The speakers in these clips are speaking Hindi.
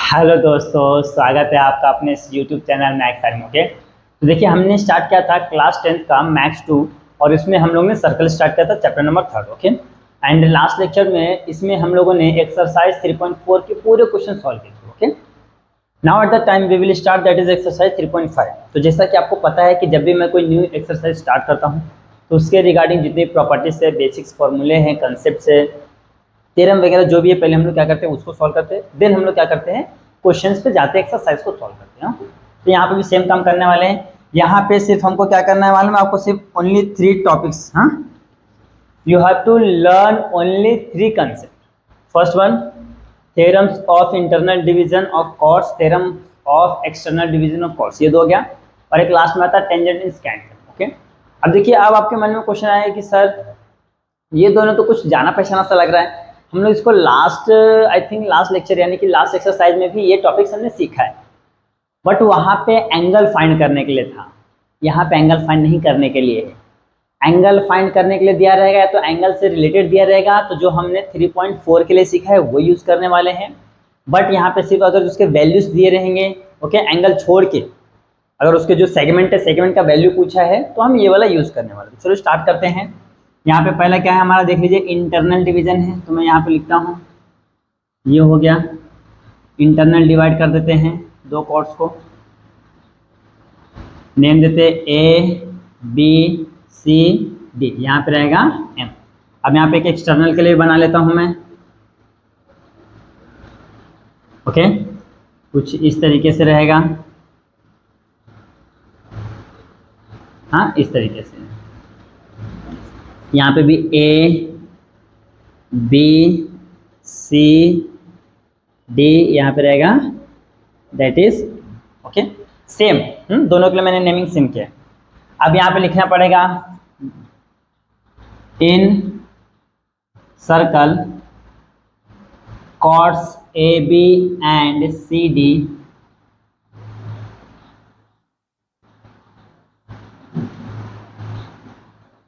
हेलो दोस्तों, स्वागत है आपका अपने इस YouTube channel maths army. Okay, तो देखिए हमने स्टार्ट किया था क्लास 10th का मैथ्स 2 और इसमें हम लोगों ने सर्कल स्टार्ट किया था chapter number 3। Okay, and last lecture में इसमें हम लोगों ने एक्सरसाइज 3.4 के पूरे क्वेश्चन सॉल्व किए थे। Okay, now at the time we will start that is exercise 3.5। तो जैसा कि आपको पता है कि जब भी मैं कोई न्यू एक्सरसाइज स्टार्ट करता हूँ तो उसके रिगार्डिंग जितनी प्रॉपर्टीज है, बेसिक्स फॉर्मूले हैं, कंसेप्ट है, थ्योरम वगैरह जो भी है, पहले हम लोग क्या करते हैं उसको सॉल्व करते हैं, देन हम लोग क्या करते हैं क्वेश्चंस पे जाते हैं, एक्सरसाइज को सॉल्व करते हैं। तो यहाँ पे भी सेम काम करने वाले हैं। यहाँ पे सिर्फ हमको क्या करना है मालूम है आपको, सिर्फ ओनली 3 टॉपिक्स। हाँ, you have to learn only 3 concept. First one, theorems of internal division of chords, theorem of external division of chords, ये 2 हो गया। और एक लास्ट में आता है टेंजेंट इन स्कैंट। ओके, अब देखिए अब आपके मन में क्वेश्चन आया कि सर ये दोनों तो कुछ जाना पहचाना सा लग रहा है, हम लोग इसको last I think last lecture यानी कि लास्ट एक्सरसाइज में भी ये टॉपिक्स हमने सीखा है, बट वहाँ पे एंगल फाइंड करने के लिए था, यहाँ पे एंगल फाइंड नहीं करने के लिए है। एंगल फाइंड करने के लिए दिया रहेगा तो एंगल से रिलेटेड दिया रहेगा, तो जो हमने 3.4 के लिए सीखा है वो यूज़ करने वाले हैं। बट यहाँ पे सिर्फ अगर उसके वैल्यूज दिए रहेंगे, ओके, एंगल छोड़ के अगर उसके जो सेगमेंट है, सेगमेंट का वैल्यू पूछा है तो हम ये वाला यूज़ करने वाले। चलो स्टार्ट करते हैं। यहाँ पे पहला क्या है हमारा, देख लीजिए इंटरनल डिवीजन है, तो मैं यहाँ पे लिखता हूँ ये हो गया इंटरनल। डिवाइड कर देते हैं 2 कॉर्ड्स को, नेम देते ए बी सी डी, यहाँ पे रहेगा एम। अब यहाँ पे एक एक्सटर्नल के लिए बना लेता हूँ मैं। ओके, कुछ इस तरीके से रहेगा, हाँ इस तरीके से। यहाँ पे भी ए बी सी डी यहाँ पे रहेगा, दैट इज ओके सेम। दोनों के लिए मैंने नेमिंग सेम किया। अब यहाँ पे लिखना पड़ेगा in circle chords A B and C D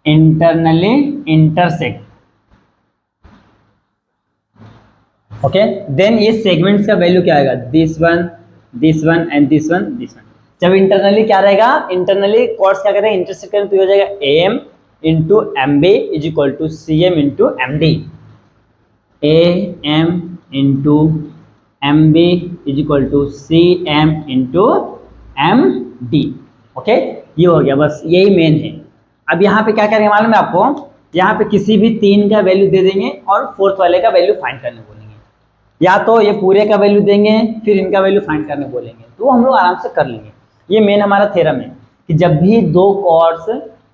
internally intersect. Okay, then ये सेगमेंट्स का वैल्यू क्या आएगा, this one and this one this one. जब इंटरनली क्या रहेगा, इंटरनली कॉर्ड्स क्या करेंगे, इंटरसेक्ट करेंगे तो ये हो जाएगा M into M B is equal to C M into M D. A M into M B is equal to C M into M D. Okay, ये हो गया, बस यही मेन है। अब यहाँ पे क्या करेंगे मालूम है आपको, यहाँ पे किसी भी 3 का वैल्यू दे देंगे और 4th वाले का वैल्यू फाइंड करने बोलेंगे, या तो ये पूरे का वैल्यू देंगे फिर इनका वैल्यू फाइंड करने बोलेंगे, तो हम लोग आराम से कर लेंगे। ये मेन हमारा थ्योरम है कि जब भी 2 कॉर्ड्स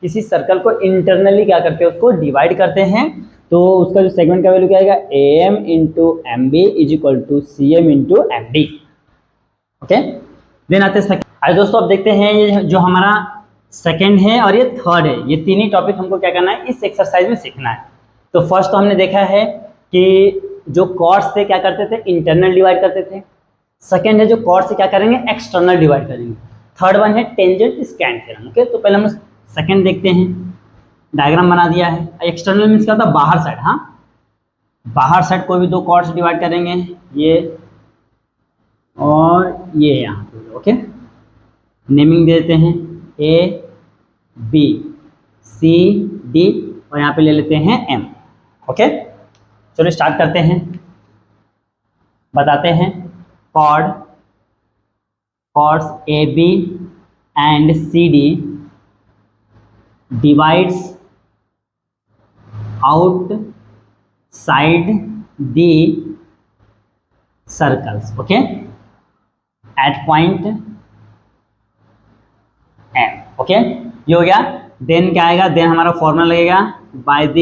किसी सर्कल को इंटरनली क्या करते हैं, उसको डिवाइड करते हैं, तो उसका जो सेगमेंट का वैल्यू क्या आएगा, A M into M B is equal to C M into M D. Okay, then आते हैं आज दोस्तों, अब देखते हैं ये जो हमारा सेकेंड है और ये थर्ड है, ये 3 ही टॉपिक हमको क्या करना है इस एक्सरसाइज में सीखना है। तो फर्स्ट तो हमने देखा है कि जो कॉर्ड्स थे क्या करते थे, इंटरनल डिवाइड करते थे। सेकेंड है जो कॉर्ड्स से क्या करेंगे, एक्सटर्नल डिवाइड करेंगे। थर्ड वन है टेंजेंट स्कैंट थ्योरम। ओके, तो पहले हम सेकेंड देखते हैं। डायग्राम बना दिया है। एक्सटर्नल मीन्स क्या होता है, बाहर साइड। हाँ, बाहर साइड कोई भी 2 कॉर्ड्स डिवाइड करेंगे, ये और ये यहाँ पे। ओके, नेमिंग दे देते हैं ए बी सी डी और यहाँ पे ले लेते हैं एम। ओके, चलो स्टार्ट करते हैं। बताते हैं chords A B and C D divides outside the circles. Okay, at point M. Okay, ये हो गया। देन क्या आएगा, देन हमारा फॉर्मूला लगेगा by the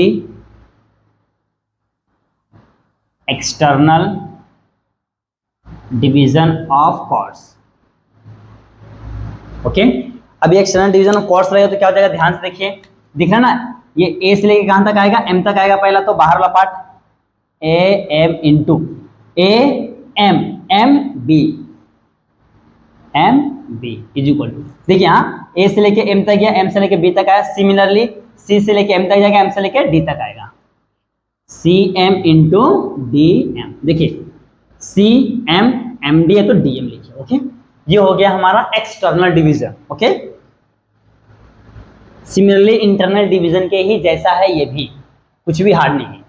external division of chords. Okay, अभी एक्सटर्नल डिवीजन ऑफ कॉर्ड्स रहेगा तो क्या हो जाएगा, ध्यान से देखिए, दिख रहा ना, ये ए से लेके कहां तक आएगा, एम तक आएगा। पहला तो बाहर वाला part A M into A M M B is equal to, देखिए यहाँ ए से लेके एम तक गया, एम से लेके बी तक आया। सिमिलरली सी से लेके एम तक जाएगा, एम से लेके डी तक आएगा। C M into D M, देखिए सी एम MD है तो DM लिखिए। ओके, ये हो गया हमारा external division. Okay, similarly internal division के ही जैसा है ये भी, कुछ भी हार्ड नहीं है।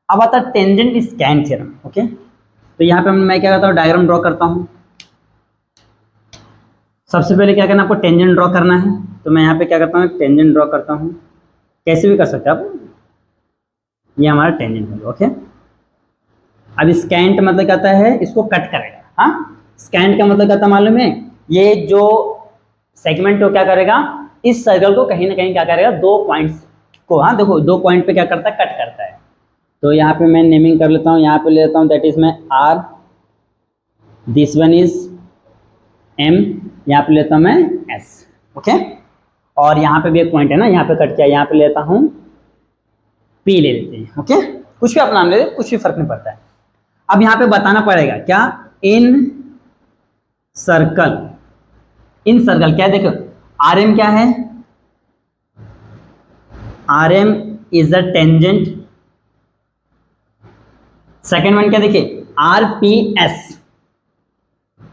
अब आता है टेंजेंट स्कैन थ्योरम। ओके, तो यहाँ पे मैं क्या करता हूँ, डायग्राम ड्रॉ करता हूँ। सबसे पहले क्या करना, आपको टेंजेंट ड्रॉ करना है, तो मैं यहाँ पे क्या करता हूँ, टेंजेंट ड्रॉ करता हूँ। कैसे भी कर सकते हैं आप, ये हमारा टेंजेंट है। ओके, अब स्कैंट मतलब क्या होता है, इसको कट करेगा। हाँ, स्कैंट का मतलब क्या होता है मालूम है, ये जो सेगमेंट को क्या करेगा, इस सर्कल को कहीं ना कहीं क्या करेगा, 2 पॉइंट्स को, हाँ देखो 2 पॉइंट पे क्या करता है, कट करता है। तो यहाँ पे मैं नेमिंग कर लेता हूँ, यहाँ पे ले लेता हूँ दैट इज मैं R, this one is M, यहाँ पे लेता हूँ मैं S। ओके, और यहाँ पे भी एक पॉइंट है ना, यहाँ पे कट किया, यहाँ पे लेता हूँ P ले लेते हैं। ओके, कुछ भी आप नाम ले लेते, कुछ भी फर्क नहीं पड़ता है। अब यहाँ पे बताना पड़ेगा क्या, इन सर्कल, इन सर्कल क्या है, देखो RM क्या है, RM is a tangent. Second one क्या देखिए, RPS,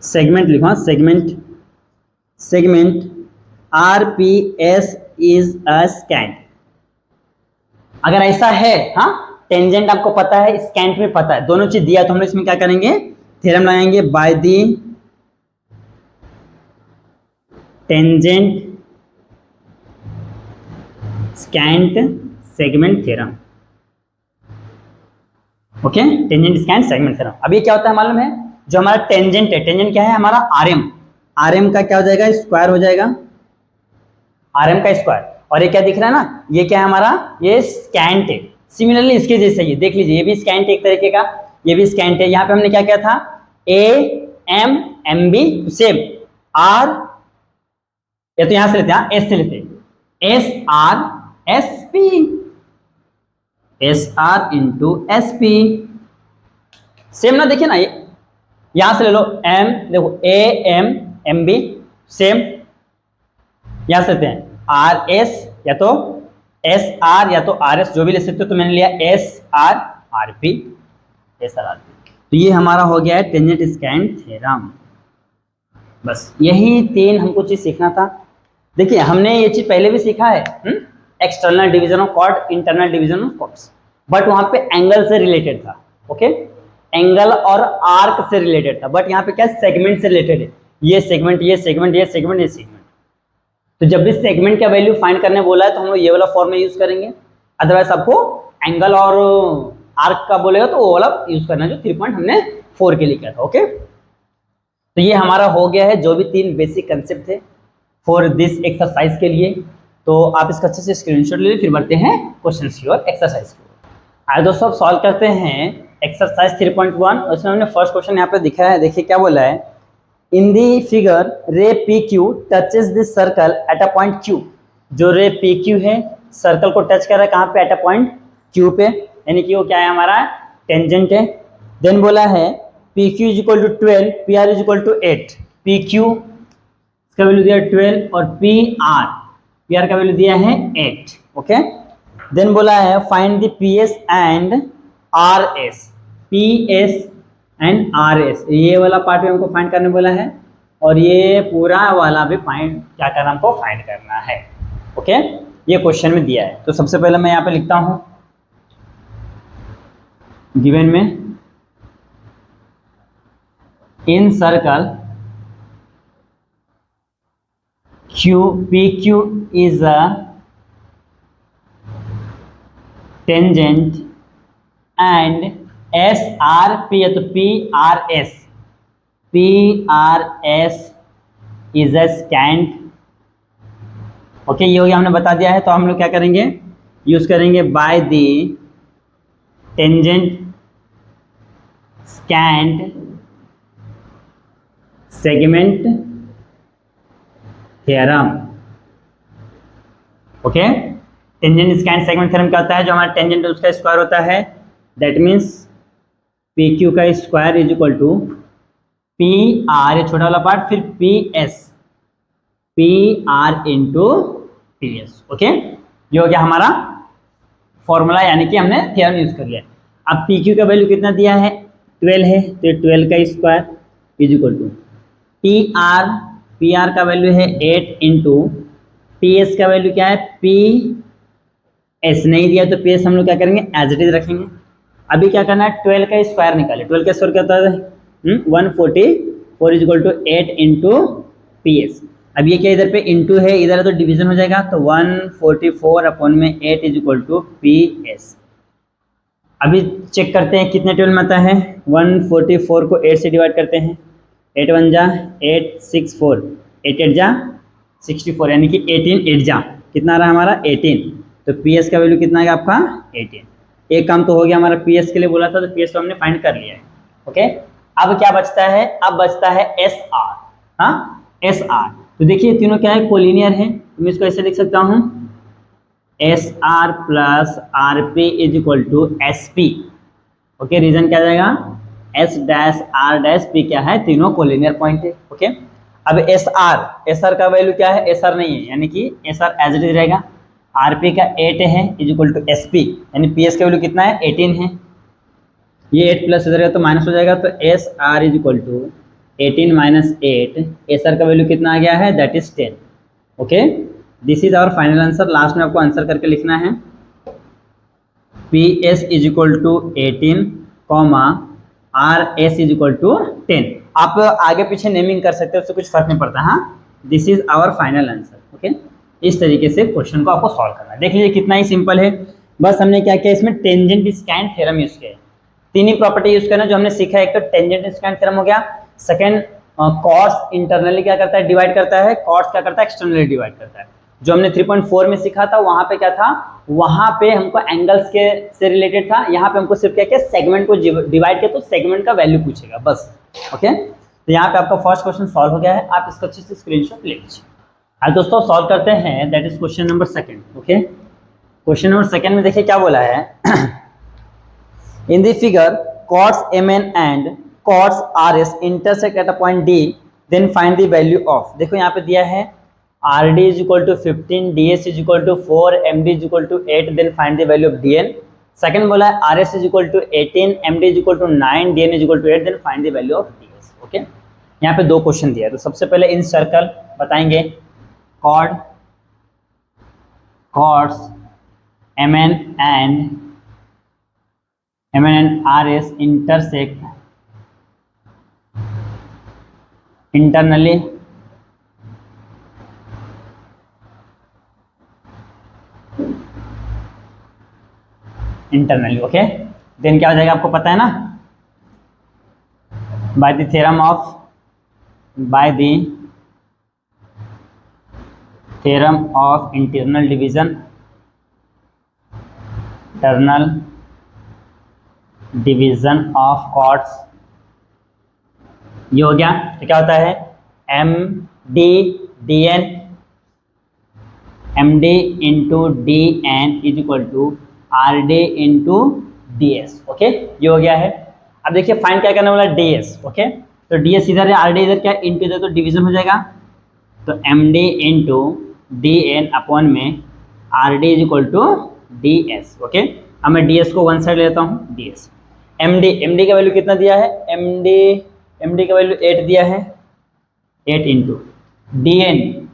सेगमेंट लिखो, segment, segment RPS is a scent. अगर ऐसा है, हाँ टेंजेंट आपको पता है, स्कैंट में पता है, दोनों चीज दिया, तो हम लोग इसमें क्या करेंगे, थ्योरम लगाएंगे, by the tangent scent segment theorem. Okay, tangent scent segment theorem. अब ये क्या होता है मालूम है, जो हमारा टेंजेंट है, टेंजेंट क्या है हमारा RM, RM का क्या हो जाएगा, स्क्वायर हो जाएगा, RM का स्क्वायर। और ये क्या दिख रहा है ना, ये क्या है हमारा, ये स्कैंट है। सिमिलरली इसके जैसे ये देख लीजिए, ये भी स्कैंट एक तरीके का, ये भी स्कैंट है। यहाँ पे हमने क्या किया था, AMB सेम, R या तो यहां से लेते हैं, S से लेते हैं, SRSP, SR into SP, same ना, देखिए ना, ये यहां से ले लो M, देखो AMMB सेम, यहां से लेते हैं RS या तो SR या तो RS, जो भी ले सकते हो, तो मैंने लिया SRRP, SRRP। तो ये हमारा हो गया है टेंजेंट स्कैंट थ्योरम। बस यही 3 हमको चीज सीखना था। देखिए हमने ये चीज पहले भी सीखा है, external division of chord, internal division of chords, but वहां पे एंगल से रिलेटेड था। ओके, एंगल और आर्क से रिलेटेड था, बट यहाँ पे क्या सेगमेंट से रिलेटेड है, ये सेगमेंट, ये सेगमेंट, ये सेगमेंट, ये सेगमेंट। तो जब भी सेगमेंट का वैल्यू फाइंड करने बोला है, तो हम लोग ये वाला फॉर्म में यूज करेंगे, अदरवाइज आपको एंगल और आर्क का बोलेगा तो वो वाला यूज करना, जो 3 पॉइंट हमने 4 के लिए किया था। ओके, तो ये हमारा हो गया है, जो भी 3 बेसिक कंसेप्ट थे फॉर दिस एक्सरसाइज के लिए। तो आप इसका अच्छे से स्क्रीनशॉट ले लीजिए, फिर बढ़ते हैं क्वेश्चन की और एक्सरसाइज की। आज दोस्तों अब सॉल्व करते हैं एक्सरसाइज 3.1। उसमें हमने फर्स्ट क्वेश्चन यहाँ पे दिखा है, देखिए क्या बोला है, इन दी फिगर रे PQ touches this circle eight a point Q। जो रे PQ है सर्कल को टच कर रहा है कहाँ पे, एट अ पॉइंट Q पे, यानी कि वो क्या है हमारा टेंजेंट है। देन बोला है PQ is equal to 12, PR is equal to 8। PQ का वैल्यू दिया 12 और PR का वैल्यू दिया है 8। ओके, देन बोला है find the PS and RS, PS and RS, ये वाला पार्ट भी हमको फाइंड करने बोला है, और ये पूरा वाला भी फाइंड क्या करना, हमको फाइंड करना है। ओके, ये क्वेश्चन में दिया है। तो सबसे पहले मैं यहाँ पे लिखता हूँ गिवन में, इन circle PQ is a tangent and SRP या तो PRS is a scant। Okay, ये हो गया, हमने बता दिया है। तो हम लोग क्या करेंगे, यूज करेंगे by the tangent scent segment theorem. Okay, tangent scent segment theorem क्या होता है, जो हमारा टेंजेंट है उसका स्क्वायर होता है, दैट मीन्स PQ का square is equal to PR, ये छोटा वाला पार्ट, फिर PR इंटू PS। ओके, ये हो गया हमारा फॉर्मूला, यानी कि हमने थ्योरम यूज कर लिया। अब PQ का वैल्यू कितना दिया है, 12 है, तो 12 का square is equal to P R का वैल्यू है 8 इंटू पी एस का वैल्यू क्या है, पी एस नहीं दिया तो पी एस हम लोग क्या करेंगे, एज इट इज रखेंगे। अभी क्या करना है, 12 का स्क्वायर निकाले। 12 का स्क्वायर क्या होता है 144 is equal to 8 into P S. अब ये क्या इधर पे इंटू है, इधर है तो डिवीजन हो जाएगा, तो 144 अपॉन में 8 is equal to P S. अभी चेक करते हैं कितने 12 में आता है, 144 को 8 से डिवाइड करते हैं, 8 1 जा 8 6 4, 8 8 जा 64, यानी कि 18 8 जा कितना आ रहा है हमारा 18। तो पी एस का वैल्यू कितना आएगा आपका 18। एक काम तो हो गया हमारा, पी एस के लिए बोला था तो पी एस तो हमने फाइंड कर लिया है। ओके, अब क्या बचता है, अब बचता है एस आर। हाँ, एस आर, तो देखिए तीनों क्या है, कोलिनियर है, तो मैं इसको ऐसे लिख सकता हूँ S R plus R P is equal to S P. Okay, reason क्या जाएगा, S dash R dash P क्या है, तीनों कोलिनियर पॉइंट है। ओके, अब एस आर का वैल्यू क्या है, एस आर नहीं है, यानी कि S R as it is रहेगा। आर पी का 8 है is equal to S P, यानी पी एस का वैल्यू कितना है 18 है। ये 8 प्लस इधर तो माइनस हो जाएगा, तो S R is equal to 18 minus 8, S R का वैल्यू कितना आ गया है, that is 10। Okay, this is our final answer. Last में आपको आंसर करके लिखना है P S is equal to 18 comma R S is equal to 10। आप आगे पीछे नेमिंग कर सकते हो, उससे कुछ फर्क नहीं पड़ता। हाँ, this is our final answer. Okay, इस तरीके से क्वेश्चन को आपको सॉल्व करना है। देख लीजिए कितना ही सिंपल है, बस हमने क्या किया, इसमें टेंजेंट स्कैन थ्योरम यूज किया है। तीन ही प्रॉपर्टी यूज करना जो हमने सीखा है, एक तो टेंजेंट स्कैन थ्योरम हो गया, सेकंड कॉस इंटरनली क्या करता है, डिवाइड करता है, कॉस क्या करता है, एक्सटर्नली डिवाइड करता है। जो हमने 3.4 में सीखा था वहां पे क्या था, वहां पे हमको एंगल्स के से रिलेटेड था, यहाँ पे हमको सिर्फ क्या किया, सेगमेंट को डिवाइड किया तो सेगमेंट का वैल्यू पूछेगा बस। ओके, तो यहाँ पे आपका फर्स्ट क्वेश्चन सॉल्व हो गया है, आप इसका अच्छे से स्क्रीनशॉट ले लीजिए। आज दोस्तों सॉल्व करते हैं, that is question number second. Okay, question number second में देखिए क्या बोला है, in the figure chords M N and chords R S intersect at a point D, then find the value of. देखो यहाँ पे दिया है R D is equal to 15, D S is equal to 4, M D is equal to 8, then find the value of D N. Second बोला है R S is equal to 18, M D is equal to 9, D N is equal to 8, then find the value of D S. Okay, यहाँ पे दो क्वेश्चन दिया है, तो सबसे पहले इन सर्कल बताएंगे कॉड chords M N and R S intersect internally okay, then क्या हो जाएगा आपको पता है ना, by the theorem of internal division of chords, ये हो गया। तो क्या होता है M D D N, M D into D N is equal to R D into D S. Okay, ये हो गया है। अब देखिए फाइंड क्या करने वाला डी एस। ओके, तो डी एस इधर है, आर डी इधर, क्या इंटू इधर तो डिवीजन हो जाएगा, तो M D into D N upon में R D is equal to D S. Okay, अब मैं डी एस को वन साइड लेता हूँ, डी एस एम डी का वैल्यू कितना दिया है, एम डी का वैल्यू 8 दिया है, 8 इंटू डी एन।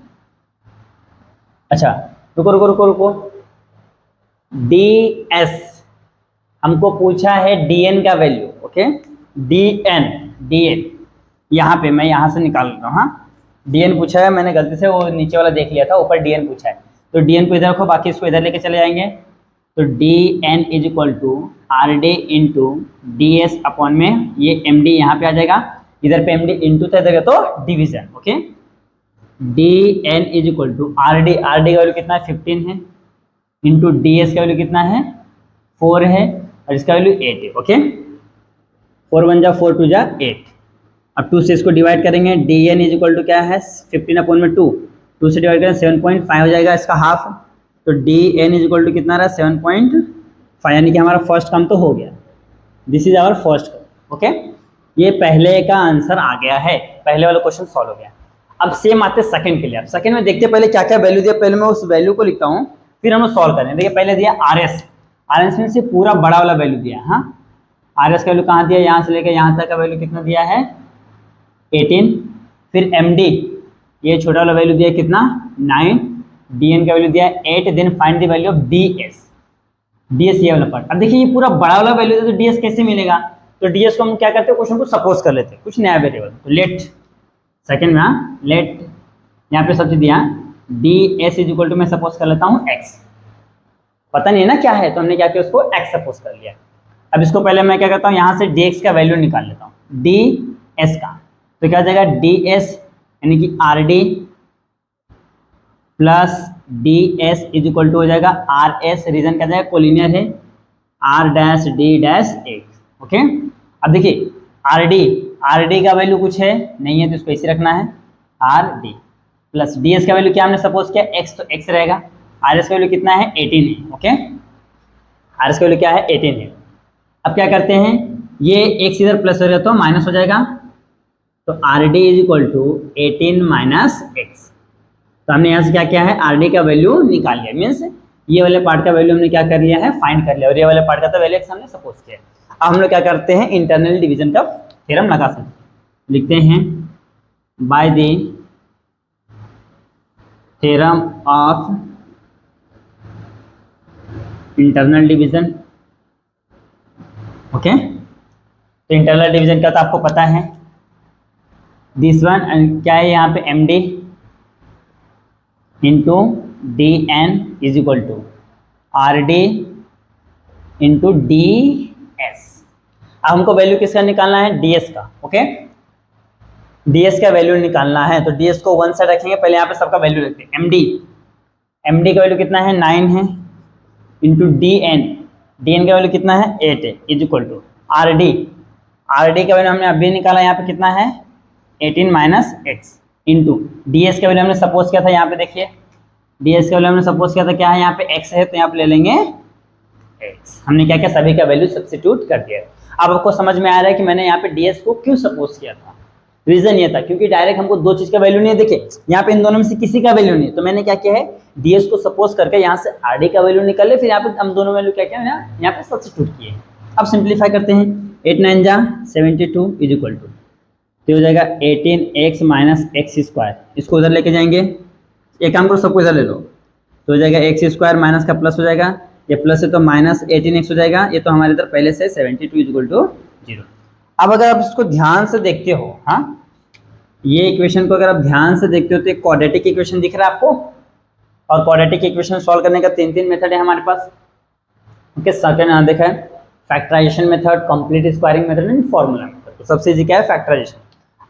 अच्छा रुको, डी एस हमको पूछा है डी एन का वैल्यू। ओके, डी एन यहाँ पे मैं यहाँ से निकाल लेता हूँ। हाँ, डी एन पूछा है, मैंने गलती से वो नीचे वाला देख लिया था, ऊपर डी एन पूछा है, तो डी एन को इधर रखो, बाकी इसको इधर लेके चले जाएंगे। तो D N is equal to R D into D S upon में ये एम डी यहाँ पे आ जाएगा, इधर पे एम डी इंटू था, इधर तो division. Okay, D N is equal to R D का वैल्यू कितना है 15 है, इंटू डी एस का वैल्यू कितना है 4 है, और इसका वैल्यू 8 है। ओके, 4 1 जा 4 2 जा 8। अब 2 से इसको डिवाइड करेंगे, D N is equal to क्या है 15 अपॉन में 2 से डिवाइड करें 7.5 हो जाएगा, इसका हाफ, तो D N is equal to कितना रहा 7.5, यानी कि हमारा फर्स्ट काम तो हो गया। दिस इज आवर फर्स्ट काम। ओके, ये पहले का आंसर आ गया है, पहले वाला क्वेश्चन सॉल्व हो गया। अब सेम आते सेकंड के लिए। अब सेकंड में देखते पहले क्या क्या वैल्यू दिया, पहले मैं उस वैल्यू को लिखता हूँ, फिर हम लोग सॉल्व करें। देखिए पहले दिया आर एस में से पूरा बड़ा वाला वैल्यू दिया है। हाँ, आर एस का वैल्यू कहाँ दिया, यहाँ से लेकर यहाँ तक का वैल्यू कितना दिया है 18, फिर MD ये छोटा वाला वैल्यू दिया कितना 9, DN का वैल्यू दिया 8, then find the value of DS। DS ये वाला पार्ट। अब देखिए ये पूरा बड़ा वाला वैल्यू है तो DS कैसे मिलेगा, तो DS को हम क्या करते हैं, क्वेश्चन को सपोज कर लेते हैं कुछ नया वेरिएबल। तो लेट सेकंड में लेट यहाँ पे सब चीज दिया DS इज इक्वल टू मैं सपोज कर लेता हूँ x, पता नहीं है ना क्या है तो हमने क्या किया उसको x सपोज कर लिया। अब इसको पहले मैं क्या करता हूँ यहाँ से dx का वैल्यू निकाल लेता हूँ ds का, तो क्या हो जाएगा ds यानी कि RD plus DS is equal to हो जाएगा RS, रीजन क्या जाएगा कोलिनियर है R dash D dash x। Okay अब देखिए RD का वैल्यू कुछ है नहीं है तो इसको इसी रखना है RD प्लस DS का वैल्यू क्या हमने सपोज किया x, तो x रहेगा। RS का वैल्यू कितना है 18 है। ओके RS का वैल्यू क्या है 18 है। अब क्या करते हैं ये x इधर प्लस हो जाएगा तो माइनस हो जाएगा, तो RD is equal to 18 minus x। तो हमने यहाँ से क्या किया है RD का वैल्यू निकाल लिया, मीन्स ये वाले पार्ट का वैल्यू हमने क्या कर लिया है फाइंड कर लिया, और ये वाले पार्ट का तो वैल्यू x हमने सपोज किया। अब हम लोग क्या करते हैं इंटरनल डिवीजन का थ्योरम लगा सकते हैं, लिखते हैं by the theorem of internal division. Okay तो इंटरनल डिवीजन का तो आपको पता है, दिस वन क्या है यहाँ पे MD into DN is equal to RD into DS। अब हमको वैल्यू किसका निकालना है DS का। ओके DS का वैल्यू निकालना है तो DS को वन साइड रखेंगे, पहले यहाँ पे सबका वैल्यू रखते हैं। MD का वैल्यू कितना है 9 है इंटू DN का वैल्यू कितना है 8 है इज इक्वल टू RD का वैल्यू हमने अभी निकाला यहाँ पे कितना है 18 माइनस x इंटू DS का वैल्यू हमने सपोज किया था, यहाँ पे देखिए DS का वैल्यू हमने सपोज किया था क्या है यहाँ पे x है तो यहाँ पे ले लेंगे x। हमने क्या किया सभी का वैल्यू सब्स्टिट्यूट कर दिया। अब आपको समझ में आ रहा है कि मैंने यहाँ पे DS को क्यों सपोज किया था। रीजन ये था क्योंकि डायरेक्ट हमको दो चीज का वैल्यू नहीं है, देखिए यहाँ पे इन दोनों में से किसी का वैल्यू नहीं है, तो मैंने क्या किया है DS को सपोज करके यहाँ से RD का वैल्यू निकाले, फिर यहाँ पे हम दोनों वैल्यू क्या किया यहाँ पे सब्स्टिट्यूट किए। अब सिंप्लीफाई करते हैं 8 9 जा 72 इज इक्वल टू तो हो जाएगा 18x माइनस एक्स स्क्वायर, इसको उधर लेके जाएंगे, एक काम करो सबको इधर ले लो तो हो जाएगा एक्स स्क्वायर माइनस का प्लस हो जाएगा, ये प्लस है तो माइनस 18x हो जाएगा, ये तो हमारे इधर पहले से 72 इज इक्वल टू 0। अब अगर आप इसको ध्यान से देखते हो, हाँ ये इक्वेशन को अगर आप ध्यान से देखते हो तो एक क्वाड्रेटिक इक्वेशन दिख रहा है आपको, और क्वाड्रेटिक इक्वेशन सॉल्व करने का तीन मेथड है हमारे पास। ओके सेकंड यहाँ देखा है factorisation method, complete squaring method and formula method. तो सबसे इजी क्या है फैक्टराइजेशन।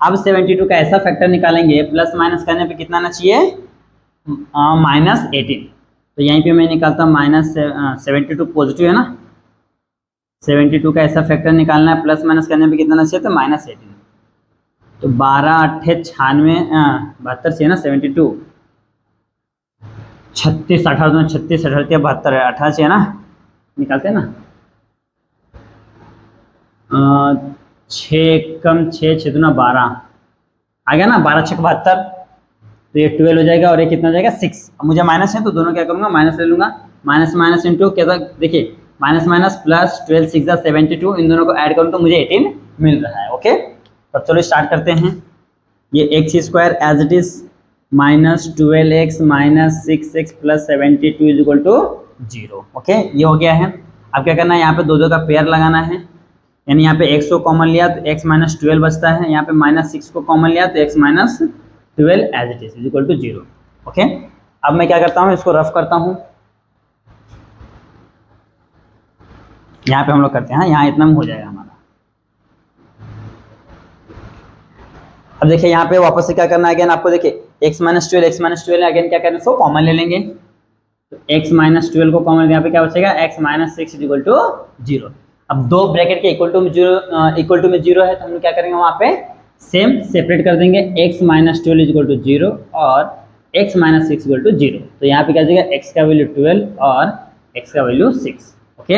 अब 72 का ऐसा फैक्टर निकालेंगे प्लस माइनस करने पे कितना आना चाहिए माइनस 18, तो यहीं पे मैं निकालता हूँ माइनस 72 पॉजिटिव है ना, 72 का ऐसा फैक्टर निकालना है प्लस माइनस करने पे कितना आना चाहिए तो माइनस 18, तो 12 8 96 72 चाहिए ना 72 36 18 36 18 72 18 चाहिए ना, निकालते हैं ना 6 कम 6 6 दूना 12 आ गया ना, 12 6 72, तो ये 12 हो जाएगा और ये कितना हो जाएगा 6। अब मुझे माइनस है तो दोनों क्या करूँगा माइनस ले लूँगा, माइनस माइनस इंटू क्या देखिए माइनस माइनस प्लस 12 6 72, इन दोनों को ऐड करूँ तो मुझे 18 मिल रहा है। ओके तब चलो स्टार्ट करते हैं। ये x square as it is minus 12x minus 6x plus 72 is equal to 0। Okay ये हो गया है। अब क्या करना है यहाँ पे दो का पेयर लगाना है, यानी यहाँ पे x को कॉमन लिया तो x माइनस 12 बचता है, यहाँ पे माइनस 6 को कॉमन लिया तो x minus 12 as it is equal to 0। Okay अब मैं क्या करता हूँ इसको रफ करता हूँ, यहाँ पे हम लोग करते हैं, हाँ यहाँ इतना में हो जाएगा हमारा। अब देखिए यहाँ पे वापस से क्या करना है, अगेन आपको देखिए x माइनस 12 अगेन क्या करना है इसको कॉमन ले लेंगे, तो x माइनस 12 को कॉमन यहाँ पे क्या बचेगा x माइनस 6 इक्वल टू 0। अब दो ब्रैकेट के इक्वल टू में 0 है तो हम क्या करेंगे वहाँ पे सेम सेपरेट कर देंगे, x माइनस 12 इक्वल टू 0 और x माइनस 6 इक्वल टू 0, तो यहाँ पे क्या जाएगा x का वैल्यू 12 और x का वैल्यू 6। ओके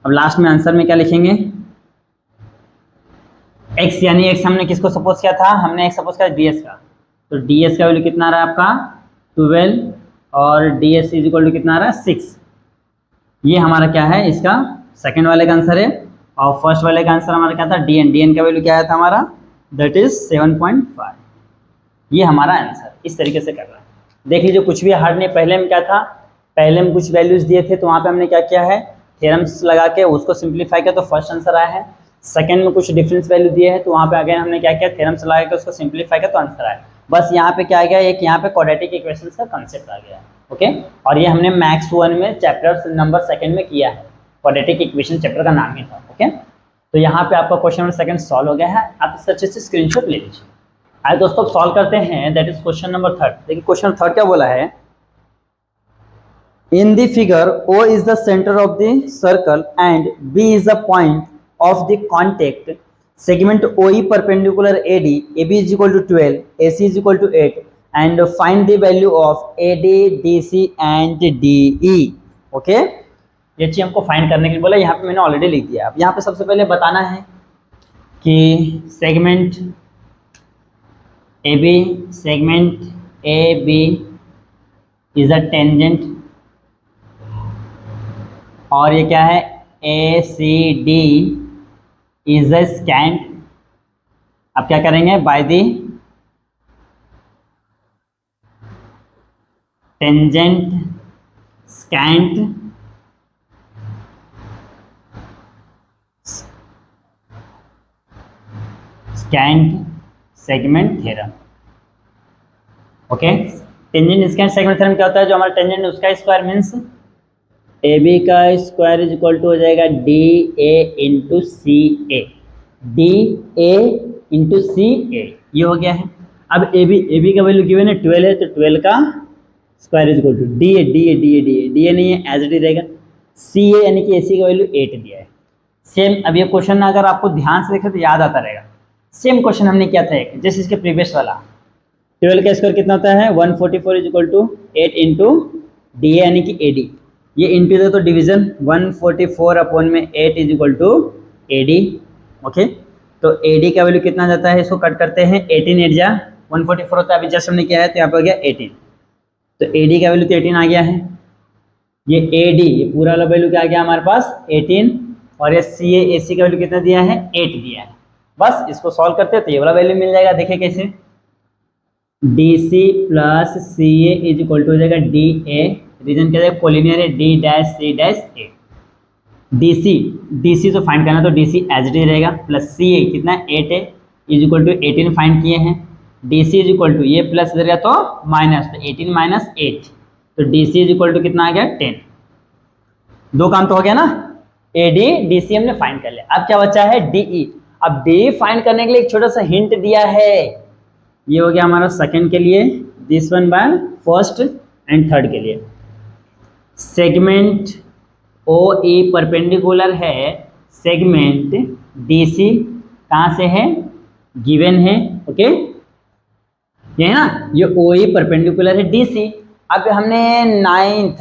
अब लास्ट में आंसर में क्या लिखेंगे x, यानी x हमने किसको सपोज किया था, हमने x सपोज किया ds का, तो ds का वैल्यू कितना आ रहा है आपका 12 और ds इज इक्वल टू कितना आ रहा है 6। ये हमारा क्या है इसका सेकंड वाले का आंसर है, और फर्स्ट वाले का आंसर हमारा क्या था dn का वैल्यू क्या आया था हमारा दैट इज 7.5। ये हमारा आंसर इस तरीके से कर रहा है। देख लीजिए कुछ भी हार्ड नहीं। पहले में क्या था, पहले में कुछ वैल्यूज दिए थे तो वहाँ पे हमने क्या किया है, थ्योरम्स लगा के उसको सिंप्लीफाई किया तो फर्स्ट आंसर आया है। सेकंड में कुछ डिफरेंस वैल्यू दिए हैं तो वहाँ पे अगेन हमने क्या किया, थ्योरम्स लगा के उसको सिंप्लीफाई किया तो आंसर आया। बस यहाँ पे क्या आ गया, एक यहाँ पे क्वाड्रेटिक इक्वेशंस का कंसेप्ट आ गया। ओके, और ये हमने मैथ्स 1 में चैप्टर नंबर 2 में किया है। क्वाड्रेटिक इक्वेशन चैप्टर का नाम ही था। ओके, तो यहाँ पे आपका क्वेश्चन नंबर 2 सॉल्व हो गया है। आप इसका अच्छे से स्क्रीनशॉट ले लीजिए। आइए दोस्तों सॉल्व करते हैं, दैट इज क्वेश्चन नंबर 3। देखिए क्वेश्चन 3 क्या बोला है, in the figure O is the center of the circle and B is the point of the contact segment OE perpendicular AD, AB is equal to 12, AC is equal to 8 and find the value of AD, DC and DE। Okay, ये चीज हमको फाइंड करने के लिए बोला। यहाँ पे मैंने ऑलरेडी लिख दिया। अब यहाँ पे सबसे पहले बताना है कि segment AB is a tangent और ये क्या है, ACD इज अ स्कैंट। अब क्या करेंगे, by the tangent scent segment theorem. Okay, tangent scent segment theorem क्या होता है, जो हमारा टेंजेंट उसका स्क्वायर मीन्स AB का स्क्वायर इज इक्वल टू हो जाएगा DA into CA, DA into CA, ये हो गया है। अब AB का वैल्यू गिवन है 12 है, तो 12 का square is equal to DA नहीं है, एज इट इज रहेगा। CA यानी कि AC का वैल्यू 8 दिया है। सेम, अब ये क्वेश्चन अगर आपको ध्यान से देखें तो याद आता रहेगा। सेम क्वेश्चन हमने किया था एक, जैसे इसके प्रीवियस वाला। 12 का स्क्वायर कितना होता है, 144 is equal to 8 into DA यानी कि AD, ये इंटू दे तो डिवीजन 144 अपॉन में 8 is equal to AD। Okay, तो AD का वैल्यू कितना जाता है, इसको कट करते हैं, 18 8 जा 144 होता है, अभी जस्ट हमने किया है तो यहाँ पे हो गया 18, तो AD का वैल्यू तो 18 आ गया है। ये AD ये पूरा वाला वैल्यू क्या आ गया हमारे पास 18, और ये CA AC का वैल्यू कितना दिया है, 8 दिया है। बस इसको सॉल्व करते हैं तो ये वाला वैल्यू मिल जाएगा। देखिए कैसे, DC plus CA is equal to हो जाएगा DA, रीजन क्या है, कोलिनियर है, D dash C dash A। DC तो फाइंड करना तो DC एज डी रहेगा, प्लस CA कितना 8 है इज इक्वल टू 18 फाइंड किए हैं। DC इज इक्वल टू ये प्लस इधर तो माइनस, तो 18 माइनस 8, तो DC इज इक्वल टू कितना आ गया 10। दो काम तो हो गया ना, AD DC हमने फाइंड कर लिया। अब क्या बचा है DE। अब DE फाइंड करने के लिए एक छोटा सा हिंट दिया है, ये हो गया हमारा सेकंड के लिए, this one by first and third के लिए। सेगमेंट OE परपेंडिकुलर है सेगमेंट DC, कहाँ से है, गिवन है। ओके, ये है ना, ये OE परपेंडिकुलर है DC। अब हमने नाइन्थ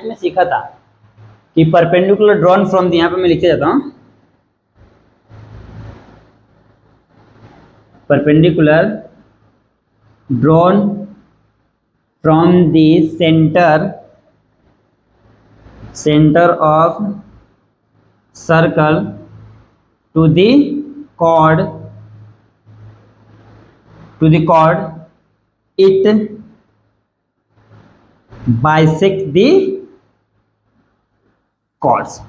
में सीखा था कि परपेंडिकुलर ड्रॉन फ्रॉम दी, यहाँ पे मैं लिख के जाता हूँ, perpendicular drawn from the centre of circle to the chord it bisect the chords।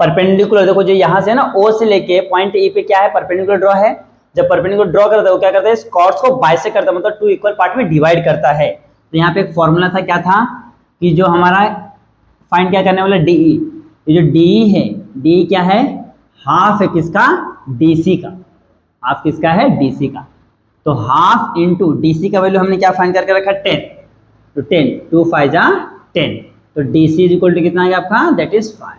Perpendicular देखो, जो यहाँ से ना O से लेके पॉइंट E पे क्या है, परपेंडिकुलर ड्रॉ है। जब परपेंडिकुलर ड्रॉ करता है वो क्या करता है, इस कॉर्ड्स को बाइसेक्ट करता है, मतलब 2 इक्वल पार्ट में डिवाइड करता है। तो यहाँ पे एक फॉर्मूला था, क्या था कि जो हमारा फाइंड क्या करने वाला DE, ये जो DE है, DE क्या है, हाफ है किसका, DC का, हाफ किसका है, DC का। तो हाफ इंटू DC का वैल्यू हमने क्या फाइंड करके रखा 10, तो 10 2 5 जा 10, तो DC इज इक्वल टू कितना आ गया आपका, दैट इज 5।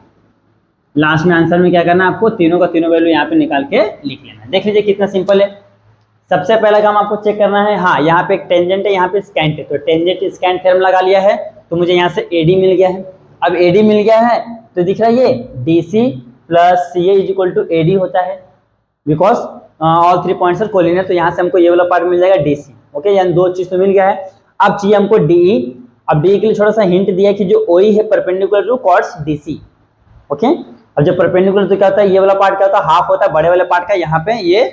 लास्ट में आंसर में क्या करना है आपको, तीनों का तीनों वैल्यू यहाँ पे निकाल के लिख लेना है। देख लीजिए कितना सिंपल है। सबसे पहला काम आपको चेक करना है, हाँ यहाँ पे एक टेंजेंट है, यहाँ पे स्कैंट है, तो टेंजेंट स्कैंट थ्योरम लगा लिया है, तो मुझे यहाँ से AD मिल गया है। अब AD मिल गया है तो दिख रहा है ये DC plus CA is equal to AD होता है, because all 3 points are collinear, तो यहाँ से हमको ये वाला पार्ट मिल जाएगा DC। ओके, यानी 2 चीज तो मिल गया है। अब चाहिए हमको DE। अब DE के लिए थोड़ा सा हिंट दिया कि जो OE है परपेंडिकुलर टू कॉर्ड्स DC। ओके, अब जब परपेंडिकुलर तो क्या होता है, ये वाला पार्ट क्या होता है, हाफ होता है बड़े वाले पार्ट का, यहाँ पे ये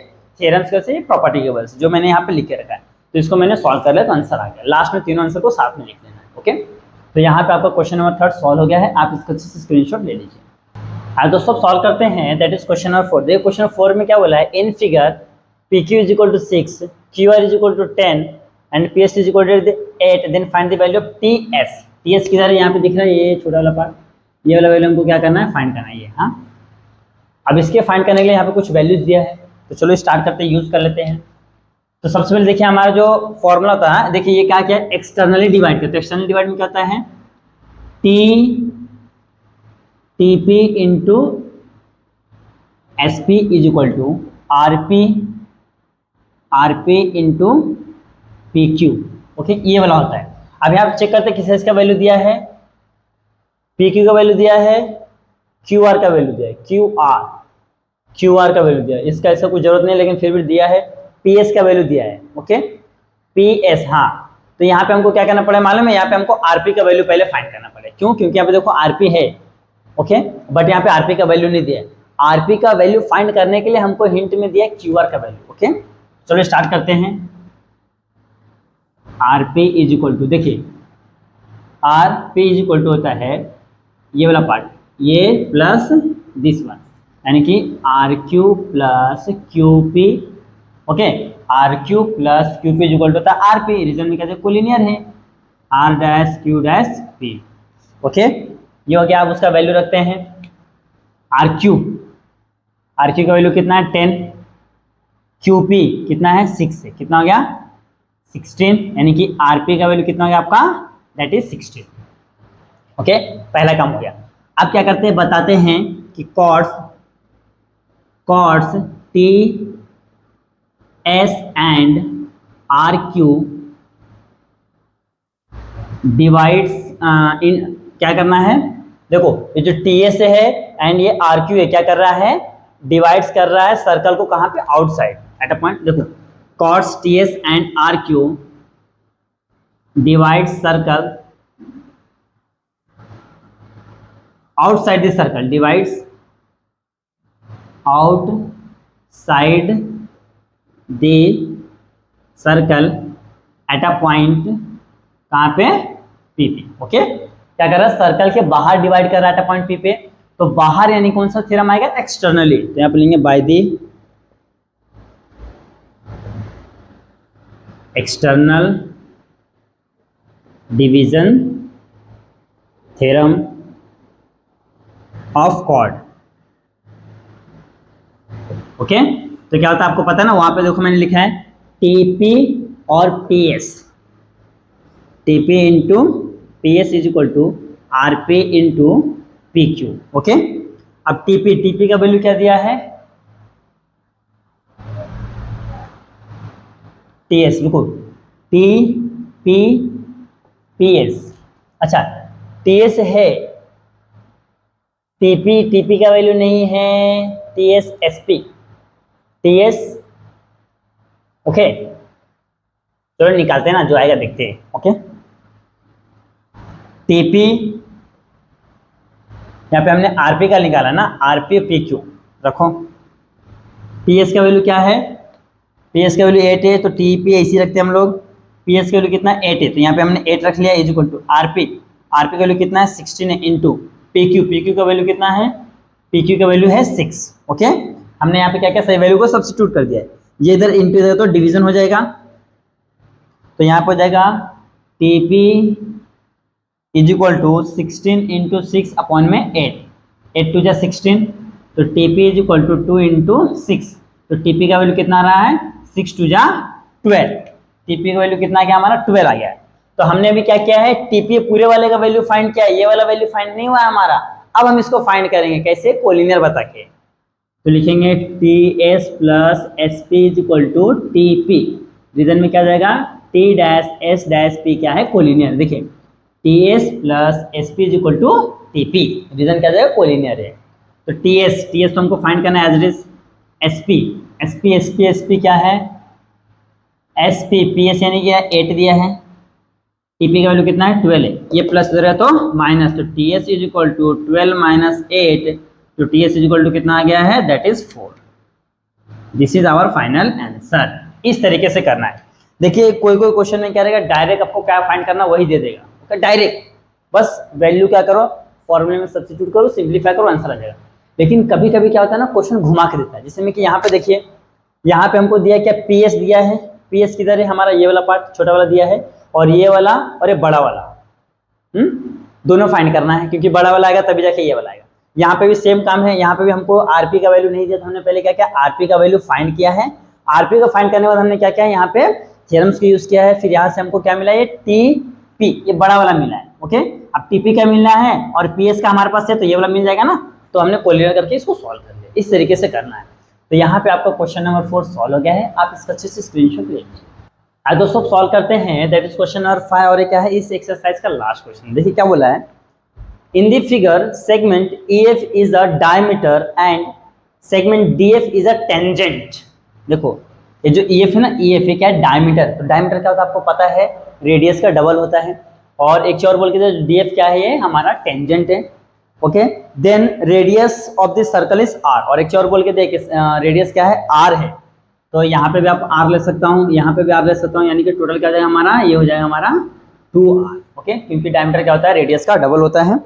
थ्योरम्स के से प्रॉपर्टी के वजह से जो मैंने यहाँ पे लिख के रखा है, तो इसको मैंने सॉल्व कर लिया तो आंसर आ गया। लास्ट में तीनों आंसर को साथ में लिख लेना है। ओके, तो यहाँ पे आपका क्वेश्चन नंबर 3 सॉल्व हो गया है, आप इसको अच्छे से स्क्रीनशॉट ले लीजिए। आज दोस्तों सॉल्व करते हैं, दैट इज क्वेश्चन नंबर 4। देखिए क्वेश्चन 4 में क्या बोला है, in figure P Q is equal to 6, Q R is equal to 10 and P S is equal to 8, then find the value of T S. T S किधर है, यहाँ पे दिख रहा है, ये छोटा वाला पार्ट, ये वाला वैल्यू हमको क्या करना है, फाइंड करना है ये। हाँ, अब इसके फाइंड करने के लिए यहाँ पे कुछ वैल्यूज दिया है, तो चलो स्टार्ट करते हैं, यूज कर लेते हैं। तो सबसे पहले देखिए हमारा जो फॉर्मूला होता है, देखिए ये क्या क्या है, एक्सटर्नली डिवाइड करते हैं। एक्सटर्नली डिवाइड में क्या होता है, T P into S P is equal to R P into P Q. Okay, ये वाला होता है। अब यहाँ चेक करते हैं किस इसका वैल्यू दिया है, पी क्यू का वैल्यू दिया है, क्यू आर का वैल्यू दिया है, क्यू आर का वैल्यू दिया है, इसका ऐसा कोई जरूरत नहीं लेकिन फिर भी दिया है। पी एस का वैल्यू दिया है। ओके, पी एस, हाँ, तो यहाँ पे हमको क्या करना पड़ेगा मालूम है, यहाँ पे हमको आरपी का वैल्यू पहले फाइंड करना पड़ेगा। क्यों, क्योंकि यहाँ पे देखो आरपी है, ओके, बट यहाँ पे आरपी का वैल्यू नहीं दिया है। आरपी का वैल्यू फाइंड करने के लिए हमको हिंट में दिया क्यू आर का वैल्यू। ओके, चलो स्टार्ट करते हैं। आरपी इज इक्वल टू, देखिए आरपी इज इक्वल टू होता है ये वाला पार्ट, ये प्लस दिस वन, यानी कि R Q plus Q P. Okay, R Q plus Q P is equal to होता है आर पी, रीजन में कहते हैं कोलिनियर है, R dash Q dash P. Okay, ये हो गया। आप उसका वैल्यू रखते हैं आर क्यू का वैल्यू कितना है 10, क्यू पी कितना है 6 है, कितना हो गया 16, यानी कि आर पी का वैल्यू कितना हो गया आपका, दैट इज 16। ओके, पहला काम हो गया। अब क्या करते हैं, बताते हैं कि chords T S and R Q divides in, क्या करना है, देखो ये जो टी एस है एंड ये आर क्यू है, क्या कर रहा है, डिवाइड्स कर रहा है सर्कल को, कहाँ पे, आउटसाइड एट अ पॉइंट। देखो chords T S and R Q divide circle outside the circle, divides outside the circle at a point, कहाँ पे, P पे। ओके, क्या कर रहा है, सर्कल के बाहर डिवाइड कर रहा है एट अ पॉइंट P पे, तो बाहर यानी कौन सा थ्योरम आएगा, एक्सटर्नली, तो यहाँ पे लेंगे by the external division theorem of chord. Okay, तो क्या होता है आपको पता है ना, वहां पे देखो मैंने लिखा है टीपी और PS, TP into PS is equal to RP into P Q. Okay, अब टीपी का वैल्यू क्या दिया है, टीएस, देखो पीएस, अच्छा टीएस है, टीपी का वैल्यू नहीं है, टीएस एसपी, टीएस। ओके, चलो निकालते हैं ना, जो आएगा देखते हैं। ओके, टीपी, यहाँ पे हमने आरपी का निकाला ना, आरपी पी क्यू रखो। टीएस का वैल्यू क्या है, पीएस का वैल्यू 8 है, तो टीपी ऐसी रखते हैं हम लोग। पीएस का वैल्यू कितना 8 है, तो यहाँ पे हमने 8 रख लिया, इज इक्वल टू आरपी का वैल्यू कितना है 16 है, इंटू पीक्यू का वैल्यू कितना है, पीक्यू का वैल्यू है 6। ओके, हमने यहाँ पे क्या क्या सही वैल्यू को सब्स्टिट्यूट कर दिया है, ये इधर इंटू इधर तो डिवीजन हो जाएगा, तो यहाँ पे हो जाएगा TP is equal to 16 into 6 upon में 8 टू जा 16, तो TP is equal to 2 into 6, तो टीपी का वैल्यू कितना आ रहा है 6 टू जा 12, टीपी का वैल्यू कितना आ गया हमारा 12 आ गया। तो हमने अभी क्या किया है, टीपी पूरे वाले का वैल्यू फाइंड किया है, ये वाला वैल्यू फाइंड नहीं हुआ है हमारा। अब हम इसको फाइंड करेंगे कैसे, कोलिनियर बता के, तो लिखेंगे T S plus S P is equal to T P, reason में क्या जाएगा, T dash S dash P क्या है, कोलिनियर। देखिए T S plus S P is equal to T P, reason क्या जाएगा, कोलिनियर है। तो टी एस तो हमको फाइंड करना है as it is, S P क्या है, एस पी पी एस यानी क्या 8 दिया है, टीपी का वैल्यू कितना है 12 है, ये प्लस इधर है तो माइनस, तो T S is equal to 12 minus 8, तो T S is equal to कितना आ गया है, that is 4। This is our final answer. इस तरीके से करना है। देखिए कोई कोई क्वेश्चन में क्या रहेगा, डायरेक्ट आपको क्या फाइंड करना वही दे देगा, ओके डायरेक्ट बस वैल्यू क्या करो, फॉर्मूले में सब्स्टिट्यूट करो, सिंप्लीफाई करो, आंसर आ जाएगा। लेकिन कभी कभी क्या होता है ना, क्वेश्चन घुमा के देता है। जैसे में कि यहाँ पे देखिए, यहाँ पे हमको दिया क्या, पी एस दिया है। पी एस किधर है, हमारा ये वाला पार्ट छोटा वाला दिया है, और ये वाला और ये बड़ा वाला, दोनों फाइंड करना है, क्योंकि बड़ा वाला आएगा तभी जाके ये वाला आएगा। यहाँ पे भी सेम काम है, यहाँ पे भी हमको आरपी का वैल्यू नहीं दिया, तो हमने पहले क्या किया, आरपी का वैल्यू फाइंड किया है। आरपी का फाइंड करने के बाद हमने क्या किया, यहाँ पे थ्योरम्स का यूज किया है। फिर यहाँ से हमको क्या मिला, ये टीपी, ये बड़ा वाला मिला है, ओके। अब टीपी का मिलना है और पीएस का हमारे पास है, तो ये वाला मिल जाएगा ना, तो हमने कोलिनियर करके इसको सॉल्व कर लिया। इस तरीके से करना है। तो यहाँ पे आपका क्वेश्चन नंबर 4 सॉल्व हो गया है। आप इसका अच्छे से स्क्रीनशॉट ले लीजिए। आज दोस्तों सॉल्व करते हैं, दैट इज क्वेश्चन नंबर 5, और ये क्या है, इस एक्सरसाइज का लास्ट क्वेश्चन। देखिए क्या बोला है, in the figure segment EF is a diameter and segment DF is a tangent. देखो ये जो EF है ना, EF क्या है, डायमीटर। तो डायमीटर क्या होता है आपको पता है, रेडियस का डबल होता है। और एक और बोल के DF क्या है, ये हमारा टेंजेंट है, okay. Then radius of the circle is R, और एक और बोल के देख रेडियस क्या है, R है। तो यहाँ पे भी आप R ले सकता हूँ, यहाँ पे भी R ले सकता हूँ, यानी कि टोटल क्या हो जाएगा हमारा, ये हो जाएगा हमारा 2R, ओके। क्योंकि डायमीटर क्या होता है, रेडियस का डबल होता है।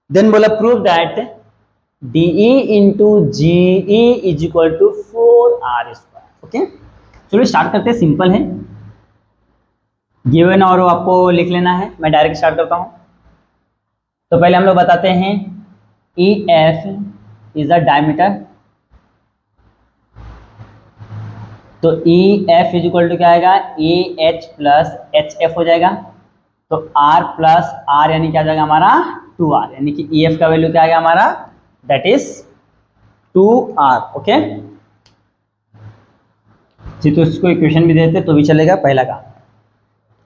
देन बोला prove that DE into GE is equal to 4R square, okay. चलिए स्टार्ट करते हैं, सिंपल है, गिवन और आपको लिख लेना है। मैं डायरेक्ट स्टार्ट करता हूँ। तो पहले हम लोग बताते हैं EF इज अ डायमीटर, तो EF इज इक्वल टू क्या आएगा, AH प्लस HF हो जाएगा। तो R प्लस R यानी क्या आ जाएगा हमारा 2R, यानी कि EF का वैल्यू क्या आएगा हमारा, दैट इज 2R, ओके। तो इसको इक्वेशन भी देते तो भी चलेगा, पहला काम।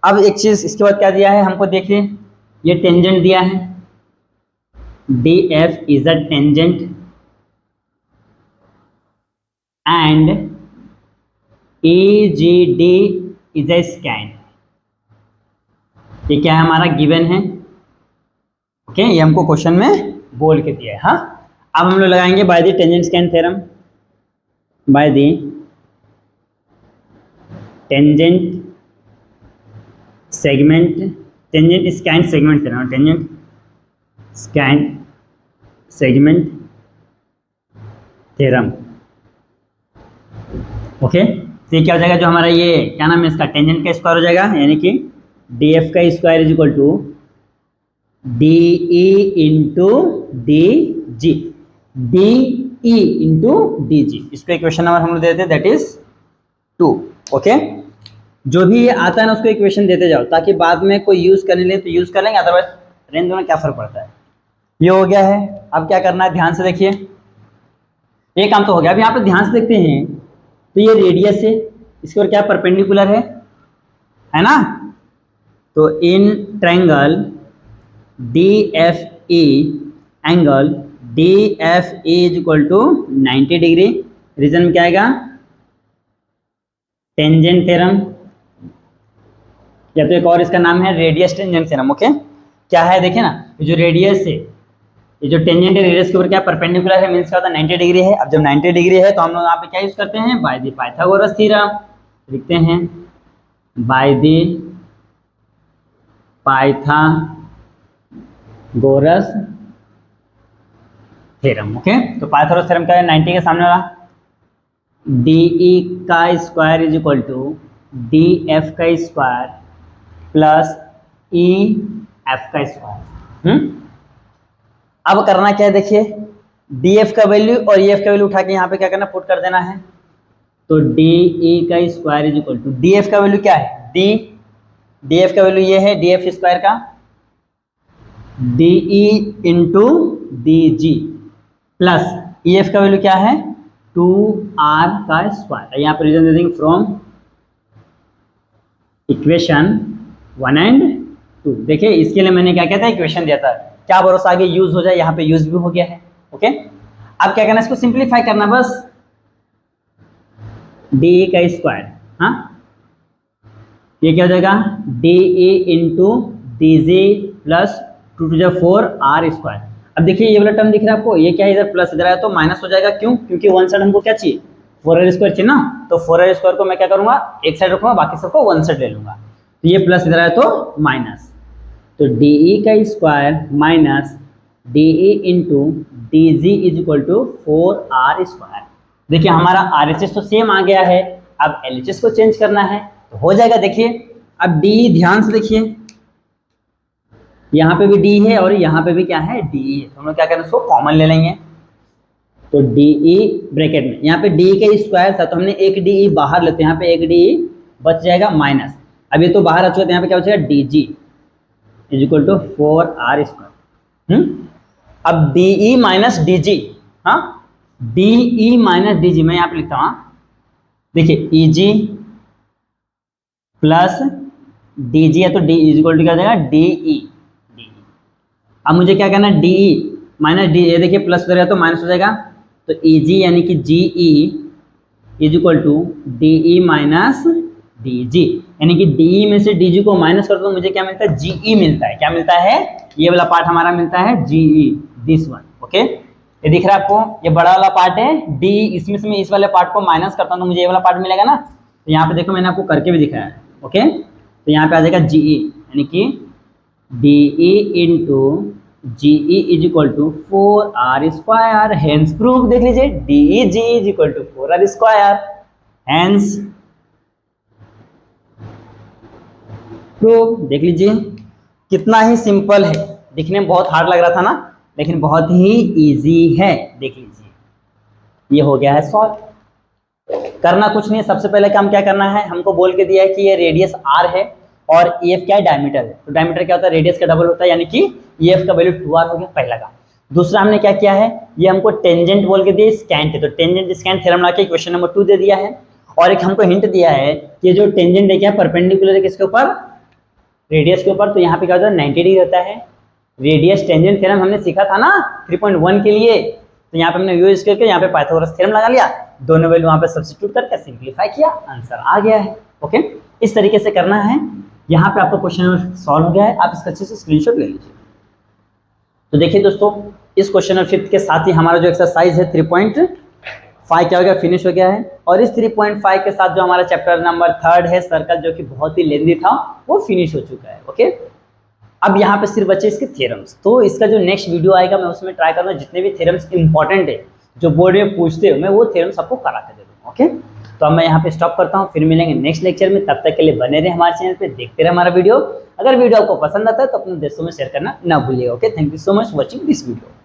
अब एक चीज इसके बाद क्या दिया है हमको, देखिए ये टेंजेंट दिया है, DF is a tangent and AGD is a scan. ये क्या है हमारा, गिवन है, ओके। ये हमको क्वेश्चन में बोल के दिया है, हाँ। अब हम लोग लगाएंगे by the tangent scan theorem, by the tangent segment, tangent scan segment theorem, tangent scan segment theorem, okay. तो ये क्या हो जाएगा, जो हमारा ये क्या नाम है इसका, टेंजेंट का स्क्वायर हो जाएगा, यानी कि DF का square is equal to DE into DG, DE into DG। इसको इक्वेशन नंबर हम लोग देते हैं, दैट इज 2, ओके। जो भी आता है ना उसको इक्वेशन देते जाओ, ताकि बाद में कोई यूज करने ले तो यूज कर लेंगे, अदरवाइज रेंज में क्या फर्क पड़ता है। ये हो गया है। अब क्या करना है, ध्यान से देखिए, ये काम तो हो गया। अब यहाँ पे ध्यान से देखते हैं, तो ये रेडियस है, इसके ऊपर क्या परपेंडिकुलर है ना। तो in triangle DFE, angle DFE is equal to 90 degree. Reason में क्या आएगा, टेंजेंट थ्योरम, या तो एक और इसका नाम है रेडियस टेंजेंट थ्योरम, ओके। क्या है देखिए ना, ये जो रेडियस है, ये जो टेंजेंट है रेडियस के ऊपर क्या परपेंडिकुलर है, मींस क्या होता है 90 डिग्री है। अब जब 90 डिग्री है तो हम लोग यहाँ पे क्या यूज करते हैं, बाय द पाइथागोरस थ्योरम। लिखते हैं by the Pythagoras theorem, okay. तो पाइथागोरस थ्योरम क्या है, 90 के सामने वाला DE का square is equal to DF का स्क्वायर प्लस EF का स्क्वायर। अब करना क्या है, देखिए DF का वैल्यू और EF का वैल्यू उठा के यहाँ पे क्या करना, पुट कर देना है। तो DE का square is equal to, DF का वैल्यू क्या है, DF का वैल्यू ये है, DF स्क्वायर का DE into DG plus EF का वैल्यू क्या है, 2R का स्क्वायर। यहाँ पर रीजन दे देंगे फ्रॉम इक्वेशन 1 एंड 2। देखिए इसके लिए मैंने क्या कहता है, इक्वेशन दिया था, क्या भरोसा आगे यूज हो जाए, यहाँ पे यूज भी हो गया है, ओके। अब क्या करना है, इसको सिंप्लीफाई करना, बस DE का स्क्वायर, हाँ, ये क्या हो जाएगा, DE into DG plus 2 to the 4 R square. अब देखिए ये वाला टर्म दिख रहा है आपको, ये क्या है, इधर प्लस इधर आया तो माइनस हो जाएगा, क्यों, क्योंकि वन साइड हमको क्या चाहिए, 4r स्क्वायर चाहिए ना, तो 4r स्क्वायर को मैं क्या करूंगा, एक साइड रखूंगा, बाकी सबको वन साइड ले लूंगा, तो ये प्लस इधर आया तो माइनस, तो डी का square minus D into D G is equal to 4r square. देखिए हमारा RHS तो सेम आ गया है, अब LHS को चेंज करना है तो हो जाएगा। देखिए अब डी, ध्यान से देखिए यहाँ पे भी डी है और यहाँ पे भी क्या है, डी है, तो हम लोग क्या करें, उसको कॉमन ले लेंगे, तो डी ब्रैकेट में यहाँ पे डी का स्क्वायर था तो हमने एक डी बाहर लेते हैं, यहाँ पे एक डी बच जाएगा माइनस, अब ये तो बाहर आ चुका है, यहाँ पे क्या बचेगा, D G is equal to 4r square. अब डी माइनस डी जी, हाँ डी माइनस डी जी मैं यहाँ पे लिखता हूँ, देखिए ई जी प्लस डी जी है तो डी इज इक्वल टू क्या हो जाएगा, डी ई। अब मुझे क्या करना है, डी माइनस डी, ये देखिए प्लस करेगा तो माइनस हो जाएगा, तो ई जी यानी कि G E is equal to D E minus D G, यानी कि डी ई में से डी जी को माइनस कर दो तो मुझे क्या मिलता है, जी ई मिलता है। क्या मिलता है, ये वाला पार्ट हमारा मिलता है जी ई, दिस वन। ओके, ये दिख रहा है आपको, ये बड़ा वाला पार्ट है डी, इसमें से मैं इस वाले पार्ट को माइनस करता हूँ तो मुझे ये वाला पार्ट मिलेगा ना, तो यहाँ पे देखो मैंने आपको करके भी दिखाया है। ओके, तो यहाँ पे आ जाएगा जी ई, यानी कि D E into G E is equal to 4r square, hence proof. देख लीजिए D E G is equal to 4r square, hence proof. देख लीजिए कितना ही सिंपल है, दिखने में बहुत हार्ड लग रहा था ना, लेकिन बहुत ही इजी है। देख लीजिए ये हो गया है सॉल्व। करना कुछ नहीं है, सबसे पहले काम क्या करना है, हमको बोल के दिया है कि ये रेडियस r है और EF क्या है, डायमीटर है, तो डायमीटर क्या होता है, रेडियस का डबल होता है, यानी कि EF का वैल्यू 2r हो गया पहला का। दूसरा हमने क्या किया है, ये हमको टेंजेंट बोल के दिया, स्कैंट है, तो टेंजेंट स्कैंट थ्योरम ला के क्वेश्चन नंबर 2 दे दिया है। और एक हमको हिंट दिया है कि ये जो टेंजेंट है क्या परपेंडिकुलर है किसके ऊपर, रेडियस के ऊपर, तो यहाँ पे क्या होता है 90 डिग्री होता है। रेडियस टेंजेंट थ्योरम हमने सीखा था ना 3.1 के लिए, तो यहाँ पे हमने यूज करके यहाँ पे पाइथागोरस थ्योरम लगा लिया, दोनों वैल्यू वहाँ पे सब्स्टिट्यूट करके सिंप्लीफाई किया, आंसर आ गया है। ओके, इस तरीके से करना है। यहाँ पे आपका क्वेश्चन नंबर सॉल्व हो गया है, आप इसका अच्छे से स्क्रीनशॉट ले लीजिए। तो देखिए दोस्तों, इस क्वेश्चन नंबर 5 के साथ ही हमारा जो एक्सरसाइज है 3.5 क्या हो गया, फिनिश हो गया है। और इस 3.5 के साथ जो हमारा चैप्टर नंबर 3 है सर्कल, जो कि बहुत ही लेंदी था, वो फिनिश हो चुका है। ओके, अब यहाँ पे सिर्फ बचे इसके थ्योरम्स, तो इसका जो नेक्स्ट वीडियो आएगा मैं उसमें ट्राई करूँगा जितने भी थ्योरम्स इंपॉर्टेंट है जो बोर्ड में पूछते हो, मैं वो थ्योरम्स आपको करा के दे दूँगा। ओके, तो अब मैं यहाँ पे स्टॉप करता हूँ, फिर मिलेंगे नेक्स्ट लेक्चर में। तब तक के लिए बने रहे हमारे चैनल पे, देखते रहे हमारा वीडियो। अगर वीडियो आपको पसंद आता है तो अपने दोस्तों में शेयर करना ना भूलिएगा। Okay, thank you so much watching this video.